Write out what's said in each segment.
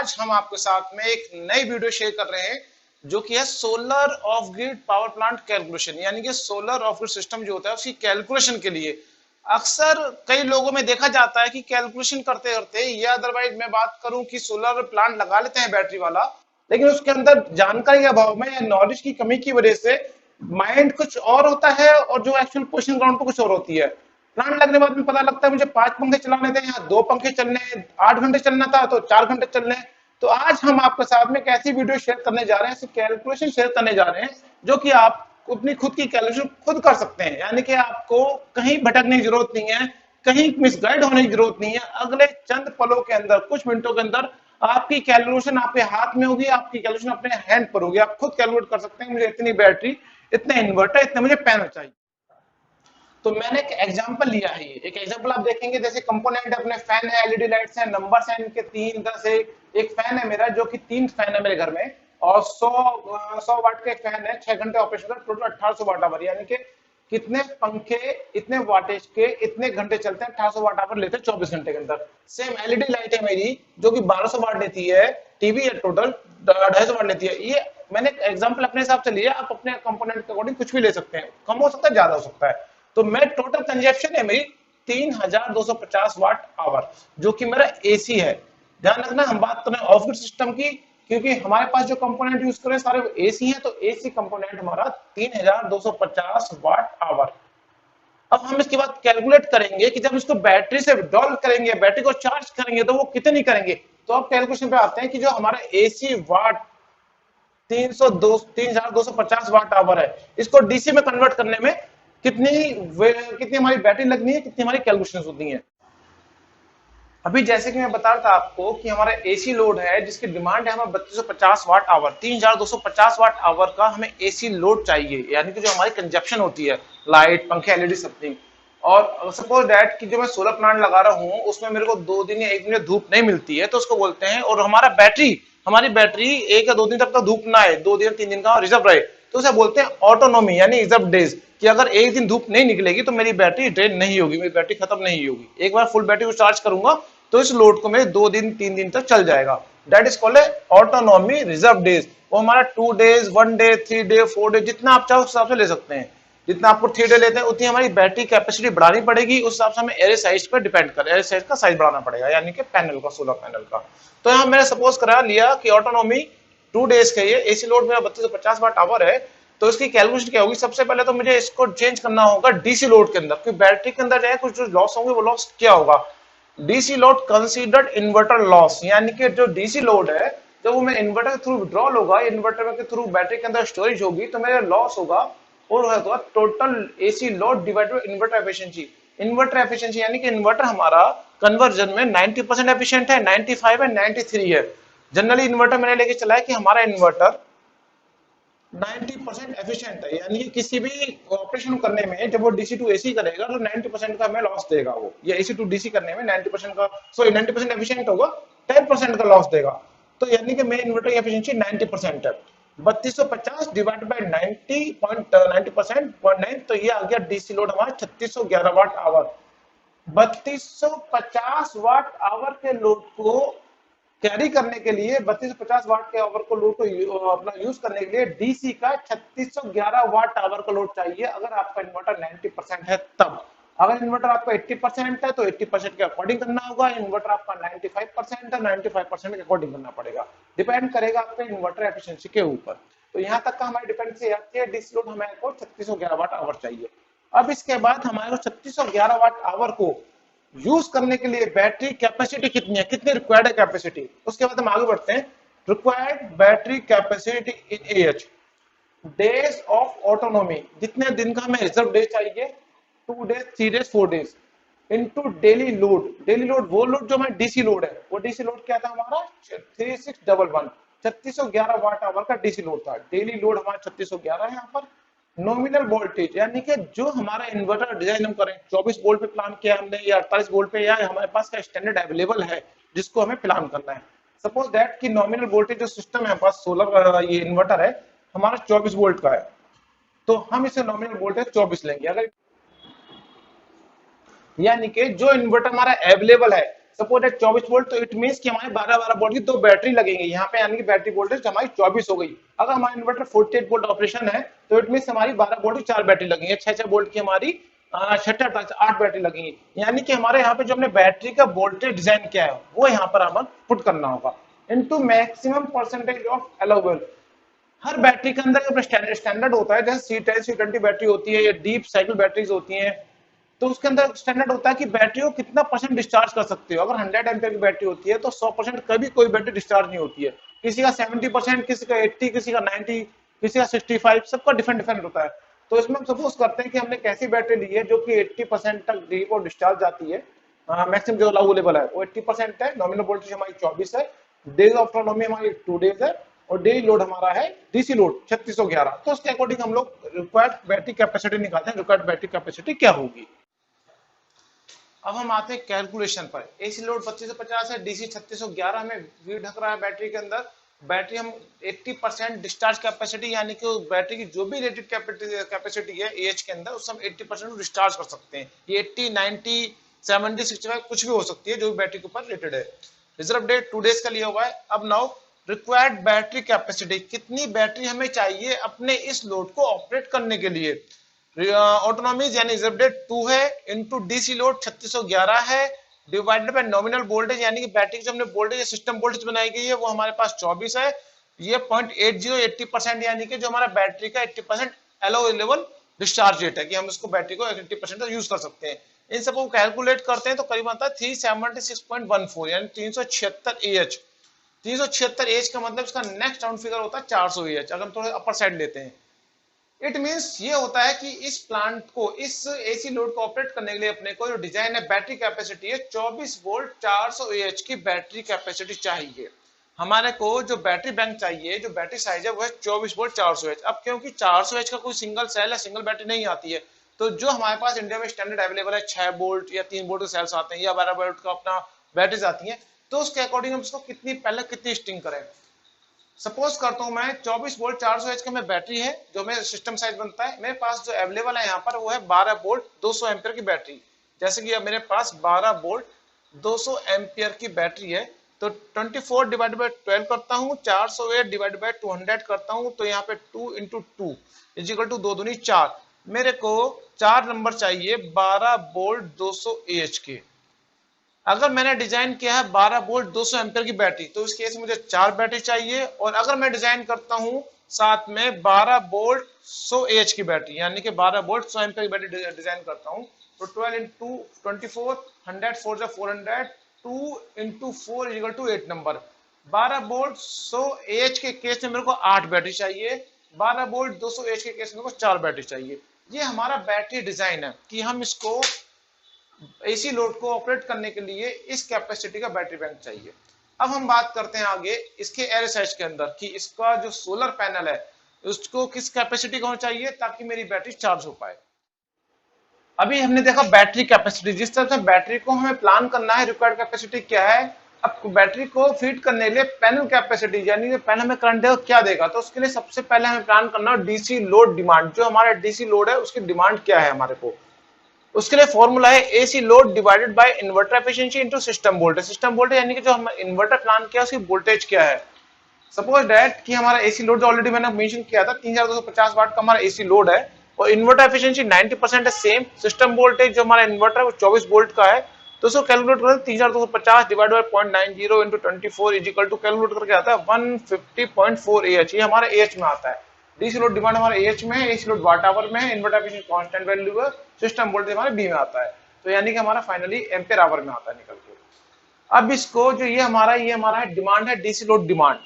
आज हम आपके साथ में एक नई वीडियो शेयर कर रहे हैं जो कि है solar of grid power plant calculation, यानी कि सोलर ऑफ ग्रिड सिस्टम जो होता है उसकी कैलकुलेशन के लिए अक्सर कई लोगों में देखा जाता है कि कैलकुलेशन करते करते या अदरवाइज मैं बात करूं कि सोलर प्लांट लगा लेते हैं बैटरी वाला, लेकिन उसके अंदर जानकारी के अभाव में या नॉलेज की कमी की वजह से माइंड कुछ और होता है और जो एक्चुअल पोजिशन ग्राउंड पर कुछ और होती है। प्लांट लगने के बाद में पता लगता है मुझे 5 पंखे चलाने थे, यहाँ 2 पंखे चलने हैं, 8 घंटे चलना था तो 4 घंटे चलने हैं। तो आज हम आपके साथ में एक ऐसी वीडियो शेयर करने जा रहे हैं, ऐसी कैलकुलेशन शेयर करने जा रहे हैं जो कि आप अपनी खुद की कैलकुलेशन खुद कर सकते हैं, यानी कि आपको कहीं भटकने की जरूरत नहीं है, कहीं मिसगाइड होने की जरूरत नहीं है। अगले चंद पलों के अंदर, कुछ मिनटों के अंदर आपकी कैलकुलेशन आपके हाथ में होगी, आपकी कैलकुलेशन अपने हैंड पर होगी। आप खुद कैलकुलेट कर सकते हैं मुझे इतनी बैटरी, इतने इन्वर्टर, इतने मुझे पैनल चाहिए। तो मैंने एक एग्जांपल लिया है, ये एक एग्जांपल आप देखेंगे जैसे कंपोनेंट अपने फैन है, एलईडी लाइट्स है, नंबर्स हैं इनके 3 10 एक फैन है मेरा जो कि 3 फैन है मेरे घर में और 100 वाट का एक फैन है, 6 घंटे ऑपरेशन का, टोटल 1800 वाट आवर, यानी कि कितने पंखे इतने वाटेज के इतने घंटे चलते हैं, 1800 वाट आवर लेते हैं 24 घंटे के अंदर। सेम एलईडी लाइट है मेरी जो कि 1200 वाट लेती है, टीवी है टोटल 250 वाट लेती है। ये मैंने एग्जांपल अपने हिसाब से लिया, आप अपने कंपोनेंट के अकॉर्डिंग कुछ भी ले सकते हैं, कम हो सकता है ज्यादा हो सकता है। तो मैं टोटल कंजप्शन है मेरी 3250 वाट आवर, जो कि मेरा एसी है। ध्यान रखना हम बात कर रहे हैं ऑफ ग्रिड सिस्टम की, क्योंकि हमारे पास जो कंपोनेंट यूज कर रहे हैं सारे एसी हैं, तो एसी कंपोनेंट हमारा 3250 वाट आवर। अब हम इसके बाद कैलकुलेट करेंगे कि जब इसको बैटरी से विड्रॉल करेंगे, बैटरी को चार्ज करेंगे तो वो कितनी करेंगे। तो अब कैलकुलेशन पे आते हैं कि जो हमारा एसी वाट 3250 वाट आवर है, इसको डीसी में कन्वर्ट करने में कितनी कितनी हमारी बैटरी लगनी है, कितनी हमारी कैलकुलेशन होती है। अभी जैसे कि मैं बता रहा था आपको कि हमारा एसी लोड है जिसकी डिमांड है हमें 3250 वाट आवर, 3250 वाट आवर का हमें एसी लोड चाहिए, यानी कि जो हमारी कंजप्शन होती है, लाइट, पंखे, एलईडी, समथिंग। और सपोज दैट कि जो मैं सोलर प्लांट लगा रहा हूं उसमें मेरे को 2 दिन या 1 दिन धूप नहीं मिलती है, तो उसको बोलते हैं, और हमारी बैटरी 1 या 2 दिन तक तो धूप ना आए, 2 दिन 3 दिन का रिजर्व रहे, तो उसे बोलते हैं ऑटोनोमी, यानी रिजर्व डेज, कि अगर एक दिन धूप नहीं निकलेगी तो मेरी बैटरी ड्रेन नहीं होगी, मेरी बैटरी खत्म नहीं होगी। एक बार फुल बैटरी को चार्ज करूंगा तो इस लोड को मेरे 2 दिन 3 दिन तक चल जाएगा। That is called autonomy reserve days. वो हमारा 2 डेज, 1 डे, 3 डे, 4 डे, जितना आप चाहो उस हिसाब से ले सकते हैं। जितना आपको 3 डे लेते हैं उतनी हमारी बैटरी कैपेसिटी बढ़ानी पड़ेगी, उस हिसाब से हमें एरे साइज पर डिपेंड कर, एरे साइज का साइज बढ़ाना पड़ेगा, यानी कि पैनल का, सोलर पैनल का। तो यहाँ मैंने सपोज करा लिया कि ऑटोनॉमी 2 डेज का ये एसी लोड मेरा 3250 वाट आवर है, तो इसकी कैलकुलेशन क्या होगी। सबसे पहले तो मुझे इसको चेंज करना होगा डीसी लोड के अंदर, क्योंकि बैटरी के अंदर जो है कुछ जो लॉस होंगे वो लॉस क्या होगा, DC load considered inverter loss, यानी कि जो डीसी लोड है जब वो मेरे इन्वर्टर के थ्रू विड्रॉल होगा, इन्वर्टर के थ्रू बैटरी के अंदर स्टोरेज होगी, तो मेरा लॉस होगा और होगा total AC load divided by inverter efficiency. Inverter efficiency यानी कि इन्वर्टर हमारा कन्वर्जन में 90% एफिशिएंट है, 95 है, 93 है। जनरली इन्वर्टर मैंने लेके चला है कि हमारा इन्वर्टर 90% एफिशिएंट है, यानी कि किसी भी ऑपरेशन करने में जब वो डीसी टू एसी करेगा तो 90% का हमें लॉस देगा वो, या एसी टू डीसी करने में 90% का, सॉरी 90% एफिशिएंट होगा, 10% का लॉस देगा। तो यानी कि मेन इन्वर्टर की एफिशिएंसी 90% है। 3250 डिवाइड बाय 90% तो ये आ गया डीसी लोड हमारा 3611 वाट आवर। 3250 वाट आवर के लोड को कैरी करने के लिए, 3250 वाट के आवर को लोड को अपना यूज करने के लिए डीसी का 3611 वाट आवर का लोड चाहिए, अगर आपका इन्वर्टर 90% है तब। अगर इन्वर्टर आपका 80% है तो 80% के अकॉर्डिंग करना होगा, इन्वर्टर आपका 95% है, 95% के अकॉर्डिंग करना पड़ेगा। डिपेंड करेगा आपके इन्वर्टर एफिशिएंसी के ऊपर। तो यहाँ तक का हमारी डिपेंडेंसी आती है, डीसी लोड हमें को 3611 वाट आवर चाहिए। अब इसके बाद हमारे को 3611 वाट आवर को यूज करने के लिए बैटरी कैपेसिटी कितनी है, कितनी रिक्वायर्ड है कैपेसिटी, उसके बाद हम आगे बढ़ते हैं। Required battery capacity in AH, days of autonomy, जितने दिन का हमें रिजर्व डे चाहिए, 2 days, 3 days, 4 days, into daily load. Daily load वो लोड जो हमारा डीसी लोड है, वो डीसी लोड क्या था हमारा 3611, 3611 वाट आवर का डीसी लोड था। डेली लोड हमारा 3611 है। यहाँ पर नॉमिनल वोल्टेज, यानी कि जो हमारा इन्वर्टर डिजाइन हम करें, 24 वोल्ट पे प्लान किया हमने या 48 वोल्ट पे, या हमारे पास का स्टैंडर्ड अवेलेबल है जिसको हमें प्लान करना है। सपोज दैट कि नॉमिनल वोल्टेज जो सिस्टम है पास सोलर ये इन्वर्टर है हमारा 24 वोल्ट का है, तो हम इसे नॉमिनल वोल्टेज 24 लेंगे। अगर यानी कि जो इन्वर्टर हमारा अवेलेबल है, सपोज है 24 वोल्ट, तो इट मींस कि हमारे 12 वोल्ट की दो बैटरी लगेंगे यहाँ पे, यानी कि बैटरी वोल्टेज हमारी 24 हो गई। अगर हमारा इन्वर्टर 48 वोल्ट ऑपरेशन है तो इट मींस हमारी 12 वोल्ट की 4 बैटरी लगेंगे, 6 वोल्ट की हमारी 8 बैटरी लगेंगी। यानी कि हमारे यहाँ पे जो हमने बैटरी का वोल्टेज डिजाइन किया है वो यहाँ पर हमें पुट करना होगा into maximum percentage of allowable. Her battery के अंदर अपना स्टैंडर्ड होता है, जैसे C10 C20 बैटरी होती है या डीप साइकिल बैटरीज होती हैं, तो उसके अंदर स्टैंडर्ड होता है कि बैटरी को कितना परसेंट डिस्चार्ज कर सकते हो। अगर 100 एम्पियर की बैटरी होती है तो 100% कभी कोई बैटरी डिस्चार्ज नहीं होती है, किसी का 70%, किसी का 80, किसी का 90, किसी का 65, सबका डिफरेंट डिफरेंट होता है। तो इसमें हम सपोज करते हैं कि हमने कैसी बैटरी ली है जो कि 80% तक डीप और डिस्चार्ज जाती है, मैक्सिमम जो अलाउबल है वो 80% है, नॉमिनल वोल्टेज हमारी 24 है, डेज ऑफ ऑटोनॉमी हमारी 2 डेज है, और डेली लोड हमारा है डीसी लोड 3611। तो उसके अकॉर्डिंग हम लोग रिक्वायर्ड बैटरी कैपेसिटी निकालते हैं, रिक्वायर्ड बैटरी कैपेसिटी क्या होगी। अब हम आते हैं कैलकुलेशन पर। एसी लोड 2550 है, डीसी 3611 हमें व्यू ढक रहा है बैटरी के अंदर। बैटरी हम 80% डिस्चार्ज कैपेसिटी, यानी कि बैटरी की जो भी रेटेड कैपेसिटी है एएच के अंदर उससे हम 80% डिस्चार्ज कर सकते हैं। ये 80, 90, 70, 65 कुछ भी हो सकती है जो भी बैटरी के ऊपर रेटेड है। रिजर्व डेट 2 डेज का लिया हुआ है। अब नाउ रिक्वायर्ड बैटरी कैपेसिटी, कितनी बैटरी हमें चाहिए अपने इस लोड को ऑपरेट करने के लिए। ऑटोनॉमीज यानी रिजर्व डेट 2 है, इनटू डीसी लोड 3611 है, डिवाइडेड बाय नॉमिनल वोल्टेज, यानी कि बैटरी जो हमने वोल्टेज सिस्टम वोल्टेज बनाई गई है वो हमारे पास 24 है, ये 0.80 80%, यानी कि जो हमारा बैटरी का 80% अलाउबल डिस्चार्ज रेट है कि हम इसको बैटरी को 80% तक यूज कर सकते हैं। इन सबको कैलकुलेट करते हैं तो करीब आता है 376.14 यानी 376 एएच। 376 एच का मतलब इसका नेक्स्ट राउंड फिगर होता है 400 एच, अगर हम थोड़े अपर साइड लेते हैं। इट मींस ये होता है कि इस प्लांट को, इस एसी लोड को ऑपरेट करने के लिए अपने को जो डिजाइन है बैटरी कैपेसिटी है 24 वोल्ट 400 एएच की बैटरी कैपेसिटी चाहिए। हमारे को जो बैटरी बैंक चाहिए, जो बैटरी साइज है वो है 24 वोल्ट 400 एच। अब क्योंकि 400 एच का कोई सिंगल सेल है, सिंगल बैटरी नहीं आती है, तो जो हमारे पास इंडिया में स्टैंडर्ड अवेलेबल है 6 वोल्ट या 3 वोल्ट के सेल्स आते हैं या 12 वोल्ट का अपना बैटरीज आती हैं, तो उसके अकॉर्डिंग हम इसको पहले कितनी स्टिंग करें। सपोज करता हूं मैं 24 वोल्ट 400 एच का मैं बैटरी है जो मेरा सिस्टम साइज बनता है, मेरे पास जो अवेलेबल है यहाँ पर वो है 12 वोल्ट 200 एम्पियर की बैटरी। जैसे कि अब मेरे पास 12 वोल्ट 200 एम्पियर की बैटरी है, तो 24 डिवाइडेड बाय 12 करता हूँ, 408 डिवाइडेड बाय 200 करता हूँ, तो यहाँ पे 2 इंटू 2 इज इक्वल टू 2 दूनी 4। मेरे को 4 नंबर चाहिए 12 वोल्ट 200 एच के। अगर मैंने डिजाइन किया है 12 वोल्ट 200 एम्पियर की बैटरी, तो इस केस में मुझे 4 बैटरी चाहिए। और अगर मैं डिजाइन करता हूं साथ में 12 वोल्ट 100 एच की बैटरी, यानी कि 12 वोल्ट 100 एम्पियर की बैटरी डिजाइन करता हूं, तो 12 into 24 100 4 400 2 into 4 equal to 8 number. 12 volt 100 H के केस में मेरे को 8 बैटरी चाहिए, 12 वोल्ट 200 एच के केस में मेरे को 4 बैटरी चाहिए। ये हमारा बैटरी डिजाइन है कि हम इसको एसी लोड को ऑपरेट करने के लिए इस कैपेसिटी का बैटरी बैंक चाहिए। अब हम बात करते हैं आगे इसके एयर साइज के अंदर कि इसका जो सोलर पैनल है उसको किस कैपेसिटी का होना चाहिए ताकि मेरी बैटरी चार्ज हो पाए। अभी हमने देखा बैटरी कैपेसिटी, जिस तरह से बैटरी को हमें प्लान करना है रिक्वायर्ड कैपेसिटी क्या है। अब बैटरी को फीड करने के लिए पैनल कैपेसिटी, यानी कि पैनल में करंट देगा क्या देगा, तो उसके लिए सबसे पहले हमें प्लान करना है डीसी लोड डिमांड। जो हमारा डीसी लोड है उसकी डिमांड क्या है हमारे को, उसके लिए फॉर्मूला है AC load divided by inverter efficiency into system voltage. System voltage यानी कि जो हम इन्वर्टर प्लान किया उसकी वोल्टेज क्या है। सपोज दैट कि हमारा एसी लोड जो ऑलरेडी मैंने मेंशन किया था 3250 वाट का हमारा एसी लोड है और इन्वर्टर एफिशिएंसी 90% है सेम। सिस्टम वोल्टेज जो हमारा इन्वर्टर है वो 24 वोल्ट का है, तो उसको कैलकुलेट करें 3250 divide by 0.90 into 24 is equal to calculate करके आता है 150.4 एएच। ये हमारा एएच में आता है। डीसी लोड डिमांड हमारे एएच में है, एसी लोड वाट आवर में है, इन्वर्टर एफिशिएंसी कांस्टेंट वैल्यू है, सिस्टम वोल्टेज हमारे बी में आता है, तो यानी कि हमारा फाइनली एम्पियर आवर में आता है निकल के। अब इसको जो ये हमारा है डिमांड है डीसी लोड डिमांड।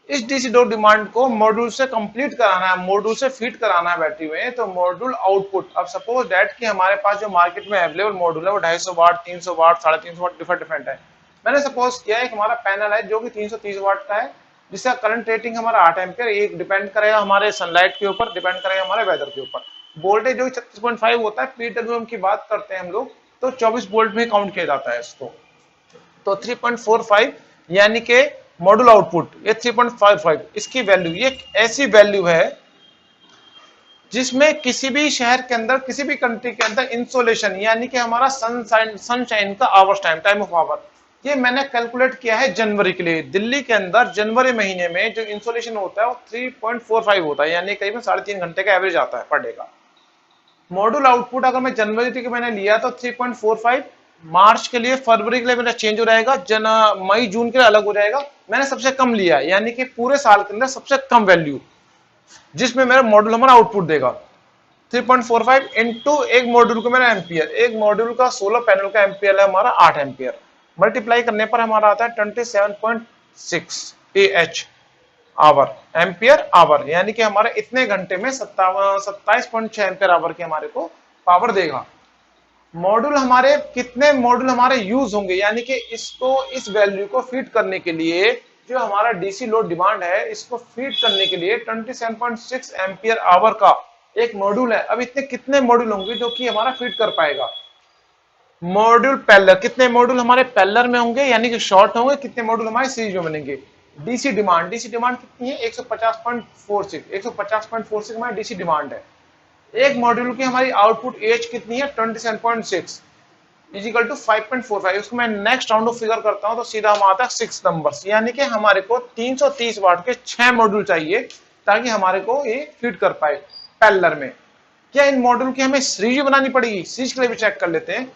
इस डीसी लोड डिमांड को मॉड्यूल से कंप्लीट कराना है, मॉड्यूल से फीड कराना है बैटरी में, तो मॉड्यूल आउटपुट। अब सपोज दैट कि हमारे पास जो मार्केट में अवेलेबल मॉड्यूल है वो 250 वाट 300 वाट 350 वाट डिफरेंट है। मैंने सपोज किया है हमारा पैनल है जो कि 330 वाट का है, जिसका करंट रेटिंग हमारा 8 एम्पियर, एक डिपेंड करेगा हमारे सनलाइट के ऊपर, डिपेंड करेगा हमारे वेदर के ऊपर। वोल्टेज जो 36.5 होता है, पीडब्ल्यूएम की बात करते हैं हम लोग तो 24 वोल्ट में काउंट किया जाता है इसको, तो 3.45 यानी कि मॉड्यूल आउटपुट ये 3.55 इसकी वैल्यू, ये ऐसी वैल्यू है जिसमें किसी भी शहर के अंदर किसी भी कंट्री के अंदर इंसोलेशन यानी कि हमारा सनशाइन का आवर्स टाइम ऑफ आवर ये मैंने कैलकुलेट किया है जनवरी के लिए। दिल्ली के अंदर जनवरी महीने में जो इंसोलेशन होता है वो 3.45 होता है, यानी करीबन 3.5 घंटे का एवरेज आता है पर डे का। मॉड्यूल आउटपुट अगर मैं जनवरी के मैंने लिया तो 3.45, मार्च के लिए, फरवरी के लिए मेरा चेंज हो जाएगा, मई जून के लिए अलग हो जाएगा। मैंने सबसे कम लिया है, यानी कि पूरे साल के अंदर सबसे कम वैल्यू जिसमें मेरा मॉड्यूल हमारा आउटपुट देगा। 3.45 इंटू एक मॉड्यूल को मेरा एम्पियर, एक मॉड्यूल का 16 पैनल का एम्पियर है हमारा 8 एम्पियर, मल्टीप्लाई करने पर हमारा आता है 27.6 AH आवर, एम्पियर आवर, यानी कि हमारे इतने घंटे में 27.6 एम्पियर आवर की हमारे को पावर देगा। मॉड्यूल हमारे कितने मॉड्यूल हमारे यूज होंगे, यानी कि इसको इस वैल्यू को फीड करने के लिए जो हमारा डीसी लोड डिमांड है इसको फीड करने के लिए 27.6 एम्पियर आवर का एक मॉड्यूल है। अब इतने कितने मॉड्यूल होंगे जो कि हमारा फीड कर पाएगा। मॉड्यूल पैरेलल, कितने मॉड्यूल हमारे पैरेलल में होंगे यानी कि शॉर्ट होंगे, कितने मॉड्यूल हमारे सीरीज में बनेंगे। डीसी डिमांड कितनी है 150.46 हमारी डीसी डिमांड है। एक मॉड्यूल की हमारी आउटपुट एज कितनी है 27.6 इजिकल टू 5.45। उसको मैं नेक्स्ट राउंड ऑफ फिगर करता हूं तो सीधा हम आता है 6 नंबर्स, यानी कि हमारे को 330 वाट के 6 मॉड्यूल चाहिए ताकि हमारे को ये फीड कर पाए पैरेलल में। क्या इन मॉड्यूल की हमें सीरीज बनानी पड़ेगी? सीरीज के लिए भी चेक कर लेते हैं।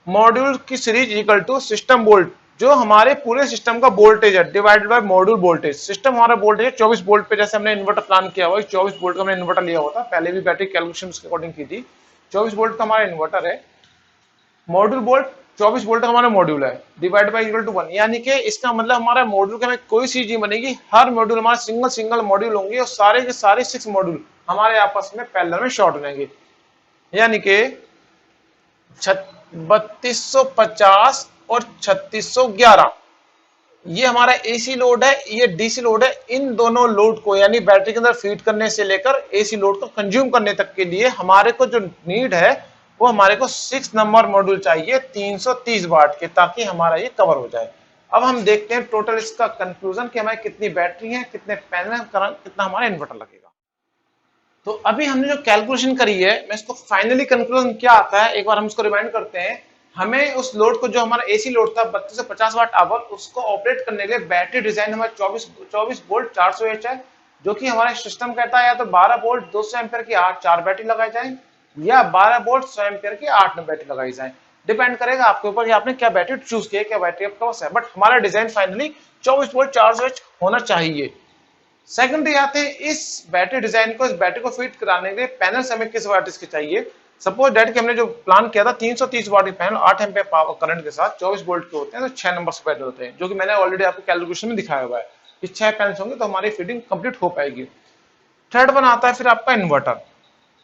मॉड्यूल की series equal to system volt, जो हमारे पूरे सिस्टम का वोल्टेज है divided by module voltage. System हमारा वोल्टेज है 24 वोल्ट पे, जैसे हमने इन्वर्टर प्लान किया हुआ है 24 वोल्ट का हमने इन्वर्टर लिया हुआ था, पहले भी बैटरी कैलकुलेशन के अकॉर्डिंग की थी। 24 वोल्ट का हमारा इन्वर्टर है, मॉड्यूल वोल्ट 24 वोल्ट का हमारा मॉड्यूल है, डिवाइड बाय इक्वल टू 1, यानी कि इसका मतलब हमारा मॉड्यूल के में कोई सीरीज नहीं बनेगी, हर मॉड्यूल हमारा सिंगल मॉड्यूल होंगे और सारे के सारे 6 मॉड्यूल हमारे आपस में पैरेलल में शॉर्ट हो जाएंगे, यानी कि 3250 और 3611 ये हमारा एसी लोड है, ये डीसी लोड है। इन दोनों लोड को यानी बैटरी के अंदर फीड करने से लेकर एसी लोड को कंज्यूम करने तक के लिए हमारे को जो नीड है वो हमारे को 6 नंबर मॉड्यूल चाहिए 330 वाट के, ताकि हमारा ये कवर हो जाए। अब हम देखते हैं टोटल इसका कंक्लूजन कि हमारी कितनी बैटरी है, कितने पैनल, कितना हमारा इन्वर्टर लगेगा। तो अभी हमने जो कैलकुलेशन करी है, मैं इसको फाइनली कंक्लूजन क्या आता है एक बार हम इसको रिमाइंड करते हैं। हमें उस लोड को, जो हमारा एसी लोड था 32 से 50 वाट आवर, उसको ऑपरेट करने के लिए बैटरी डिजाइन हमारे 24 वोल्ट 400 एच है, जो कि हमारे सिस्टम कहता है या तो 12 वोल्ट 200 एम्पियर की 4 बैटरी लगाई जाए या 12 वोल्ट 100 एम्पियर की 8 बैटरी लगाई जाए। डिपेंड करेगा आपके ऊपर कि आपने क्या बैटरी चूज किया, क्या बैटरी आपका पास है, बट हमारा डिजाइन फाइनली 24 वोल्ट 400 एच होना चाहिए। सेकेंडरी आते हैं इस बैटरी डिजाइन को, इस बैटरी को फिट कराने के लिए पैनल हमें किस वाट के चाहिए। सपोज दैट कि हमने जो प्लान किया था 330 वाट के पैनल 8 एम्पीयर पावर करंट के साथ 24 वोल्ट के होते हैं, तो 6 नंबर से पैनल होते हैं, जो कि मैंने ऑलरेडी आपको कैलकुलेशन में दिखाया हुआ है। इस 6 पैनल होंगे तो हमारी फिटिंग कंप्लीट हो पाएगी। थर्ड वन आता है फिर आपका इन्वर्टर।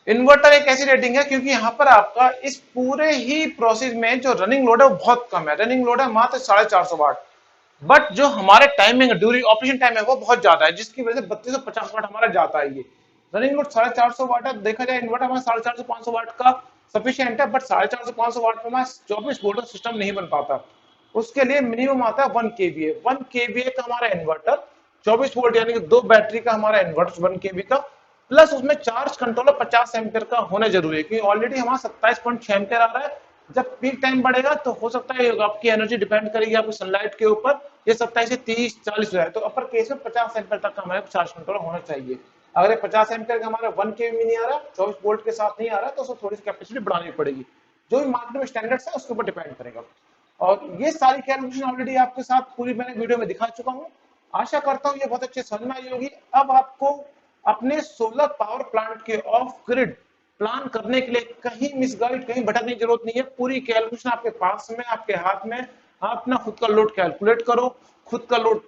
इन्वर्टर एक ऐसी रेटिंग है क्योंकि यहाँ पर आपका इस पूरे ही प्रोसेस में जो रनिंग लोड है वो बहुत कम है, रनिंग लोड है मात्र 450 वाट, बट जो हमारे टाइमिंग ड्यूरिंग ऑपरेशन टाइम है वो बहुत ज्यादा है, जिसकी वजह से 3250 वाट हमारा जाता है। ये रनिंग लोड 450 वाट है, देखा जाए इन्वर्टर हमारा 450-500 वाट का सफिशिएंट है, बट 450-500 वाट में हमारा 24 वोल्ट का सिस्टम नहीं बन पाता। उसके लिए मिनिमम आता है 1 kVA। 1 kVA का हमारा इन्वर्टर 24 वोल्ट यानी कि 2 बैटरी का हमारा इन्वर्टर 1 kVA का, प्लस उसमें चार्ज कंट्रोलर 50 एम्पियर का होना जरूरी है, क्योंकि ऑलरेडी हमारा 27.6 एम्पियर आ रहा है। जब पीक टाइम बढ़ेगा तो हो सकता है आपकी एनर्जी डिपेंड करेगी आपकी सनलाइट के ऊपर, ये 27 से 30-40 हो जाए, तो अपर केस में 50 एम्पियर तक का हमारे चार्ज कंट्रोलर होना चाहिए। अगर 50 एम्पियर का हमारा 1 kVA में नहीं आ रहा, 24 वोल्ट के साथ नहीं आ रहा, तो उसको थोड़ी सी कैपेसिटी बढ़ानी पड़ेगी, जो भी मार्केट में स्टैंडर्ड्स है उसके ऊपर डिपेंड करेगा। और ये सारी कैलकुलेशन ऑलरेडी आपके साथ पूरी मैंने वीडियो में दिखा चुका हूँ। आशा करता हूँ ये बहुत अच्छे समझ में आई होगी। अब आपको अपने सोलर पावर प्लांट के ऑफ ग्रिड प्लान करने के लिए कहीं मिसगाइड, कहीं भटकने की जरूरत नहीं है। पूरी कैलकुलेशन आपके पास में, आपके हाथ में। आप अपना खुद का लोड कैलकुलेट करो, खुद का लोड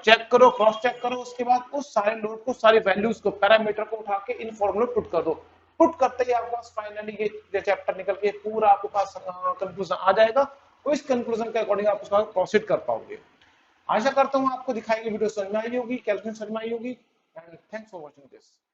चेक करो, क्रॉस चेक करो, उसके बाद उस सारे लोड को, सारी वैल्यूज को, पैरामीटर को उठा के इन फॉर्मूले पुट कर दो। पुट करते ही आपके पास फाइनली ये चैप्टर निकल के पूरा आपके पास कंक्लूजन आ जाएगा। तो इस कंक्लूजन के अकॉर्डिंग आप उसका प्रोसीड कर पाओगे। आशा करता हूँ आपको दिखाई गई वीडियो समझ में आई होगी, कैलकुलेशन समझ में आई होगी। And thanks for watching this.